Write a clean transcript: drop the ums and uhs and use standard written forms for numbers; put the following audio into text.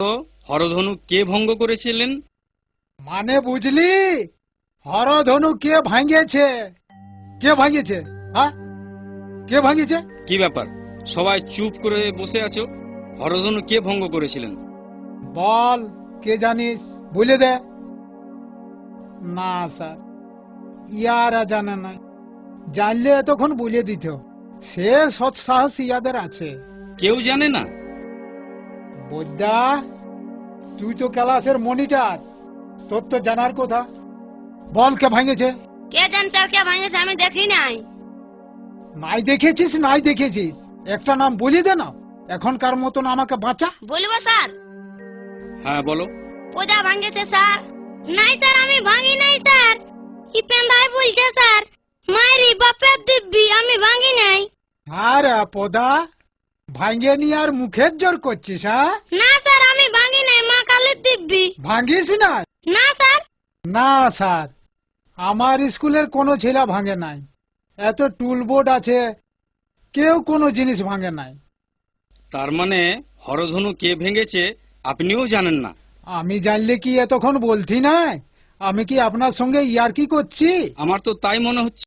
হরধনু কে ভঙ্গ করেছিলেন? মানে বুঝলি, হরধনু কে ভাঙিয়েছে? কে ভাঙিয়েছে? হ্যাঁ, কে ভাঙিয়েছে? কি ব্যাপার, সবাই চুপ করে বসে আছো? হরধনু কে ভঙ্গ করেছিলেন? বল, কে জানিস, বলে দে। না স্যার, ইয়ারা জানে না। জানলে এতক্ষণ বলে দিত। সে সৎ সাহস ইয়াদের আছে। কেউ জানে না? বোদ্দা, তুই তো ক্লাসের মনিটর, তোর তো জানার কথা। বল, কে ভাঙেছে? কে জান স্যার কে ভাঙেছে, আমি দেখি নাই। নাই দেখেছিস, নাই দেখেছিস, একটা নাম বলে দে না, এখনকার মতন আমাকে বাঁচা। বলবো স্যার? হ্যাঁ বলো। পূজা ভাঙেছে স্যার। নাই স্যার, আমি ভাঙি নাই স্যার। কি পেন্দাই বলছে স্যার, মারি বাপের দিব্যি, আমি ভাঙি নাই। আরে পদা, ভাঙে নি আর মুখের জোর করছিস? হ্যাঁ, না স্যার, আমি ভাঙি নাই, মা কালীর দিব্যি। ভাঙিস না? না স্যার। না স্যার, আমার স্কুলের কোনো ছেলে ভাঙে নাই। এত টুল বোর্ড আছে, কেউ কোনো জিনিস ভাঙে নাই। তার মানে হরধনু কে ভেঙেছে আপনিও জানেন না? আমি জানলে কি এতক্ষণ বলতি না? আমি কি আপনার সঙ্গে ইয়ার্কি করছি? আমার তো তাই মনে হচ্ছে।